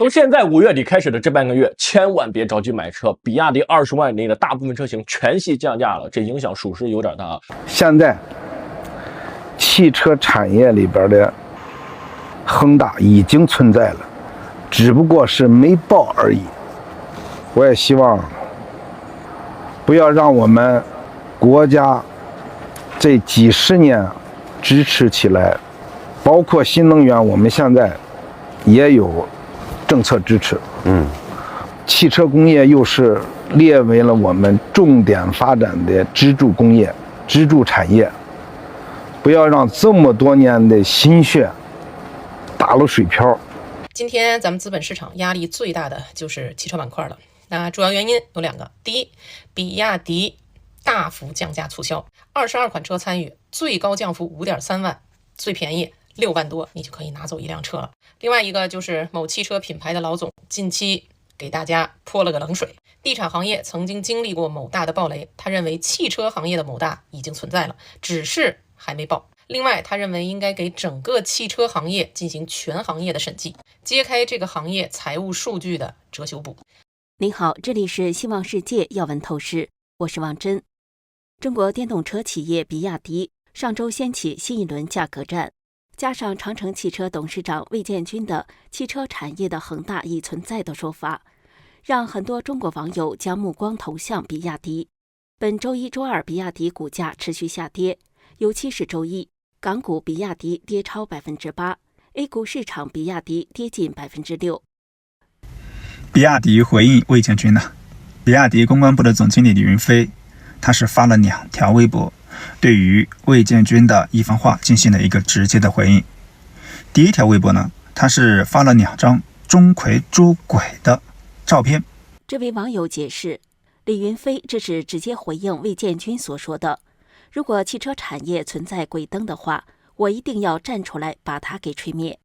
从现在5月底开始的这半个月，千万别着急买车。比亚迪20万以内的大部分车型全系降价了，这影响属实有点大。现在汽车产业里边的恒大已经存在了，只不过是没报而已。我也希望不要让我们国家这几十年支持起来，包括新能源，我们现在也有政策支持。汽车工业又是列为了我们重点发展的支柱工业、支柱产业，不要让这么多年的心血打了水漂。今天咱们资本市场压力最大的就是汽车板块了。那主要原因有2个，第一，比亚迪大幅降价促销，22款车参与，最高降幅5.3万，最便宜6万多，你就可以拿走一辆车了。另外一个就是某汽车品牌的老总近期给大家泼了个冷水，地产行业曾经经历过某大的暴雷，他认为汽车行业的某大已经存在了，只是还没爆。另外，他认为应该给整个汽车行业进行全行业的审计，揭开这个行业财务数据的遮羞布。您好，这里是希望世界要闻透视，我是王真。中国电动车企业比亚迪上周掀起新一轮价格战，加上长城汽车董事长魏建军的汽车产业的恒大已存在的说法，让很多中国网友将目光投向比亚迪。本周一、周二，比亚迪股价持续下跌，尤其是周一，港股比亚迪跌超 8%，A 股市场比亚迪跌近 6%。比亚迪回应魏建军呢？比亚迪公关部的总经理李云飞，他是发了2条微博，对于魏建军的一番话进行了一个直接的回应。第一条微博呢，他是发了2张钟馗捉鬼的照片。这位网友解释，李云飞这是直接回应魏建军所说的，如果汽车产业存在鬼灯的话，我一定要站出来把它给吹灭。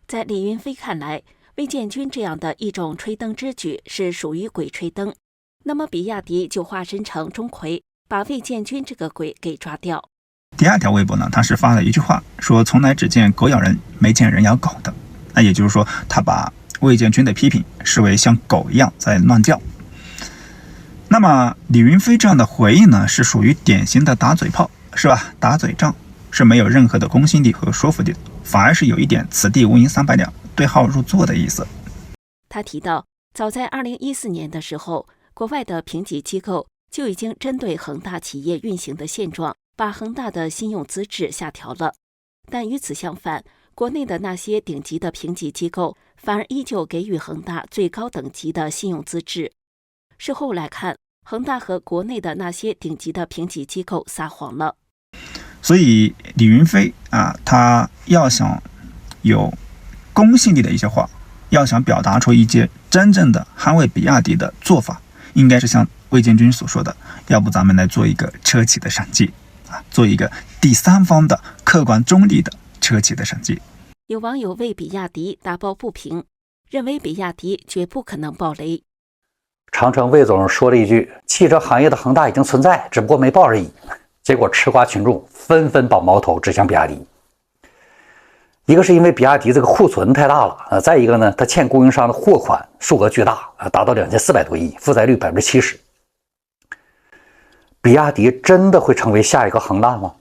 在李云飞看来，魏建军这样的一种吹灯之举是属于鬼吹灯，那么比亚迪就化身成钟馗，把魏建军这个鬼给抓掉。第2条微博呢，他是发了一句话，说从来只见狗咬人，没见人咬狗的。那也就是说，他把魏建军的批评视为像狗一样在乱叫。那么李云飞这样的回应呢，是属于典型的打嘴炮，是吧？打嘴仗是没有任何的公信力和说服力的，反而是有一点此地无银300两，对号入座的意思。他提到，早在2014年的时候，国外的评级机构就已经针对恒大企业运行的现状，把恒大的信用资质下调了。但与此相反，国内的那些顶级的评级机构反而依旧给予恒大最高等级的信用资质。事后来看，恒大和国内的那些顶级的评级机构撒谎了。所以李云飞他要想有公信力的一些话，要想表达出一些真正的捍卫比亚迪的做法，应该是像魏建军所说的，要不咱们来做一个车企的审计做一个第三方的客观中立的车企的审计。有网友为比亚迪打抱不平，认为比亚迪绝不可能爆雷。长城魏总说了一句，汽车行业的恒大已经存在，只不过没爆而已。结果吃瓜群众纷纷把矛头指向比亚迪。一个是因为比亚迪这个库存太大了再一个呢，它欠供应商的货款数额巨大达到2400多亿，负债率70%。比亚迪真的会成为下一个恒大吗？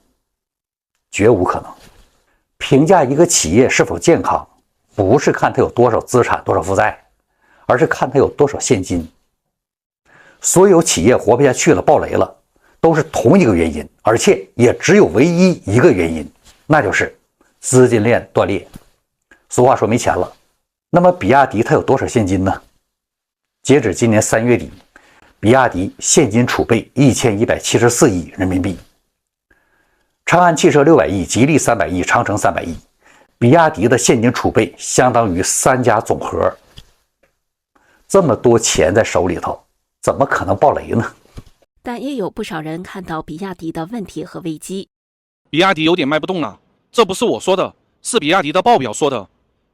绝无可能。评价一个企业是否健康，不是看它有多少资产、多少负债，而是看它有多少现金。所有企业活不下去了、爆雷了，都是同一个原因，而且也只有唯一一个原因，那就是资金链断裂。俗话说没钱了。那么比亚迪它有多少现金呢？截止今年3月底，比亚迪现金储备1174亿人民币，长安汽车600亿，吉利300亿，长城300亿，比亚迪的现金储备相当于3家总和。这么多钱在手里头，怎么可能爆雷呢？但也有不少人看到比亚迪的问题和危机。比亚迪有点卖不动了，这不是我说的，是比亚迪的报表说的。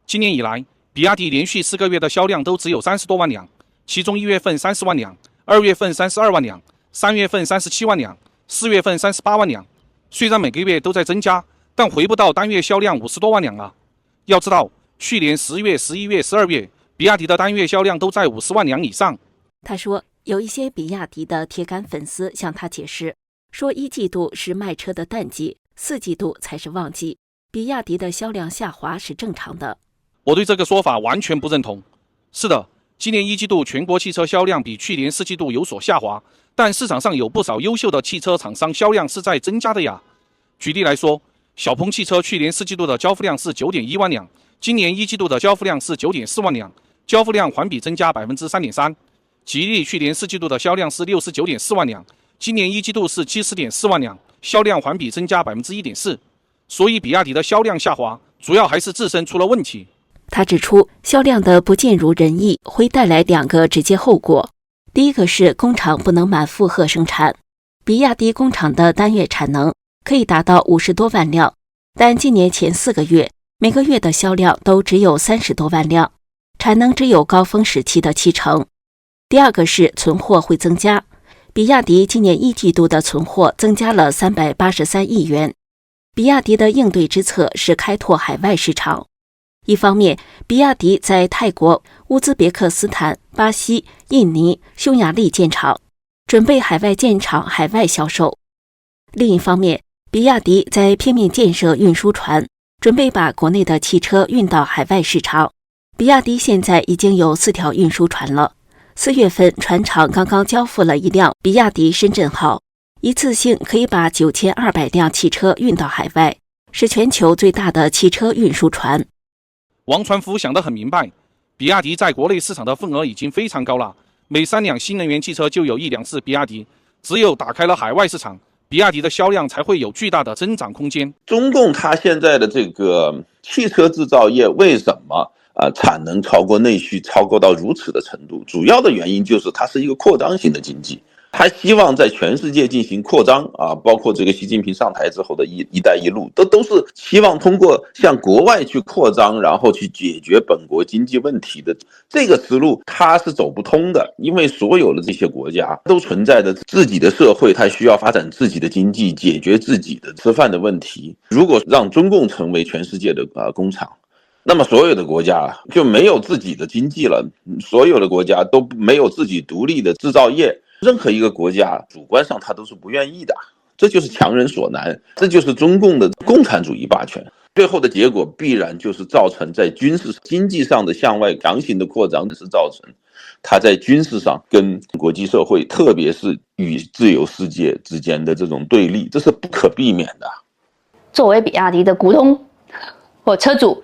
今年以来，比亚迪连续4个月的销量都只有30多万辆，其中1月份30万辆，2月份32万辆，3月份37万辆，4月份38万辆。虽然每个月都在增加，但回不到单月销量50多万辆啊。要知道，去年10月、11月、12月比亚迪的单月销量都在50万辆以上。他说，有一些比亚迪的铁杆粉丝向他解释，说1季度是卖车的淡季，4季度才是旺季，比亚迪的销量下滑是正常的。我对这个说法完全不认同。是的，今年1季度全国汽车销量比去年4季度有所下滑，但市场上有不少优秀的汽车厂商销量是在增加的呀。举例来说，小鹏汽车去年4季度的交付量是 9.1 万辆，今年1季度的交付量是 9.4 万辆，交付量环比增加 3.3%。吉利去年4季度的销量是 69.4 万辆，今年1季度是 70.4 万辆，销量环比增加 1.4%。所以比亚迪的销量下滑，主要还是自身出了问题。他指出，销量的不尽如人意会带来2个直接后果。第一个是工厂不能满负荷生产，比亚迪工厂的单月产能可以达到50多万辆，但今年前4个月每个月的销量都只有30多万辆，产能只有高峰时期的70%。第二个是存货会增加，比亚迪今年1季度的存货增加了383亿元。比亚迪的应对之策是开拓海外市场。一方面，比亚迪在泰国、乌兹别克斯坦、巴西、印尼、匈牙利建厂，准备海外建厂、海外销售。另一方面，比亚迪在拼命建设运输船，准备把国内的汽车运到海外市场。比亚迪现在已经有4条运输船了。4月份，船厂刚刚交付了一辆比亚迪深圳号，一次性可以把9200辆汽车运到海外，是全球最大的汽车运输船。王传福想得很明白，比亚迪在国内市场的份额已经非常高了，每3辆新能源汽车就有1辆是比亚迪，只有打开了海外市场，比亚迪的销量才会有巨大的增长空间。中共它现在的这个汽车制造业为什么产能超过内需，超过到如此的程度？主要的原因就是它是一个扩张型的经济，它希望在全世界进行扩张包括这个习近平上台之后的一带一路，都是希望通过向国外去扩张，然后去解决本国经济问题的这个思路，它是走不通的。因为所有的这些国家都存在着自己的社会，它需要发展自己的经济，解决自己的吃饭的问题。如果让中共成为全世界的工厂，那么所有的国家就没有自己的经济了，所有的国家都没有自己独立的制造业，任何一个国家主观上他都是不愿意的，这就是强人所难，这就是中共的共产主义霸权。最后的结果必然就是造成在军事经济上的向外强行的扩张，是造成它在军事上跟国际社会，特别是与自由世界之间的这种对立，这是不可避免的。作为比亚迪的股东或车主，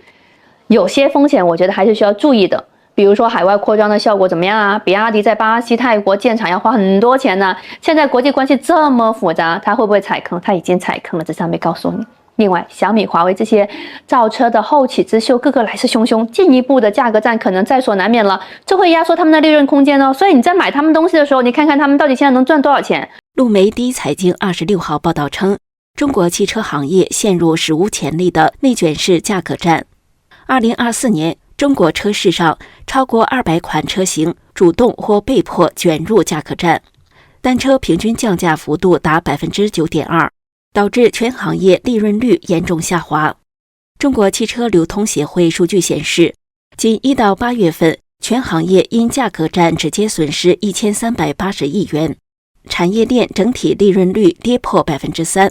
有些风险我觉得还是需要注意的，比如说海外扩张的效果怎么样啊？比亚迪在巴西、泰国建厂要花很多钱呢。现在国际关系这么复杂，他会不会踩坑？他已经踩坑了，只是还没告诉你。另外，小米、华为这些造车的后起之秀，个个来势汹汹，进一步的价格战可能在所难免了，这会压缩他们的利润空间哦。所以你在买他们东西的时候，你看看他们到底现在能赚多少钱。路媒第一财经26号报道称，中国汽车行业陷入史无前例的内卷式价格战。2024年，中国车市上超过200款车型主动或被迫卷入价格战，单车平均降价幅度达 9.2%， 导致全行业利润率严重下滑。中国汽车流通协会数据显示，仅1到8月份，全行业因价格战直接损失1380亿元，产业链整体利润率跌破 3%，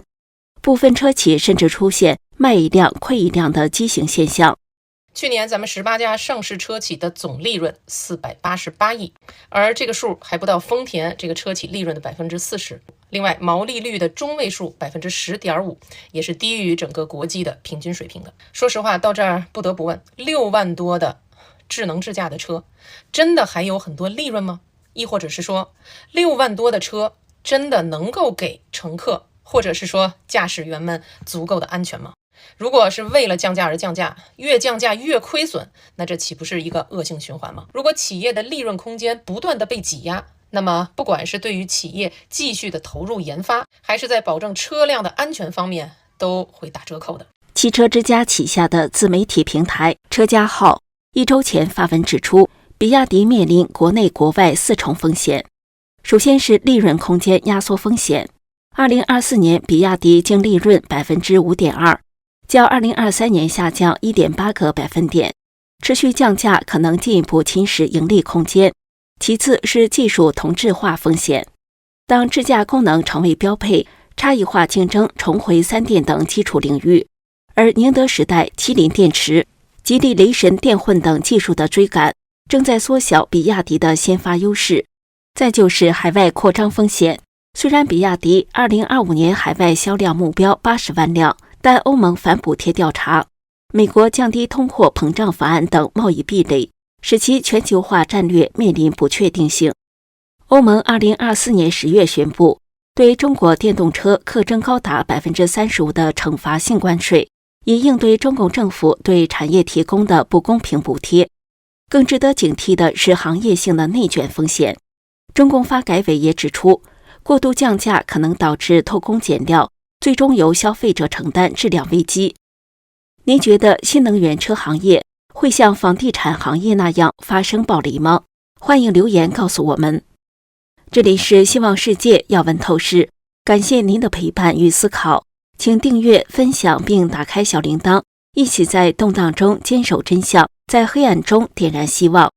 部分车企甚至出现卖一辆亏一辆的畸形现象。去年咱们18家上市车企的总利润488亿，而这个数还不到丰田这个车企利润的 40%。另外，毛利率的中位数 10.5%， 也是低于整个国际的平均水平的。说实话，到这儿不得不问，6万多的智能智驾的车，真的还有很多利润吗？亦或者是说，6万多的车真的能够给乘客，或者是说驾驶员们足够的安全吗？如果是为了降价而降价，越降价越亏损，那这岂不是一个恶性循环吗？如果企业的利润空间不断的被挤压，那么不管是对于企业继续的投入研发，还是在保证车辆的安全方面，都会打折扣的。汽车之家旗下的自媒体平台车家号1周前发文指出，比亚迪面临国内国外4重风险。首先是利润空间压缩风险。2024年比亚迪净利润 5.2%，较2023年下降 1.8个百分点。持续降价可能进一步侵蚀盈利空间。其次是技术同质化风险。当智驾功能成为标配，差异化竞争重回3电等基础领域，而宁德时代、麒麟电池、吉利雷神电混等技术的追赶，正在缩小比亚迪的先发优势。再就是海外扩张风险。虽然比亚迪2025年海外销量目标80万辆，但欧盟反补贴调查、美国降低通货膨胀法案等贸易壁垒，使其全球化战略面临不确定性。欧盟2024年10月宣布，对中国电动车课征高达35%的惩罚性关税，以应对中共政府对产业提供的不公平补贴。更值得警惕的是行业性的内卷风险。中共发改委也指出，过度降价可能导致偷工减料，最终由消费者承担质量危机。您觉得新能源车行业会像房地产行业那样发生暴雷吗？欢迎留言告诉我们。这里是希望世界要闻透视，感谢您的陪伴与思考，请订阅、分享并打开小铃铛，一起在动荡中坚守真相，在黑暗中点燃希望。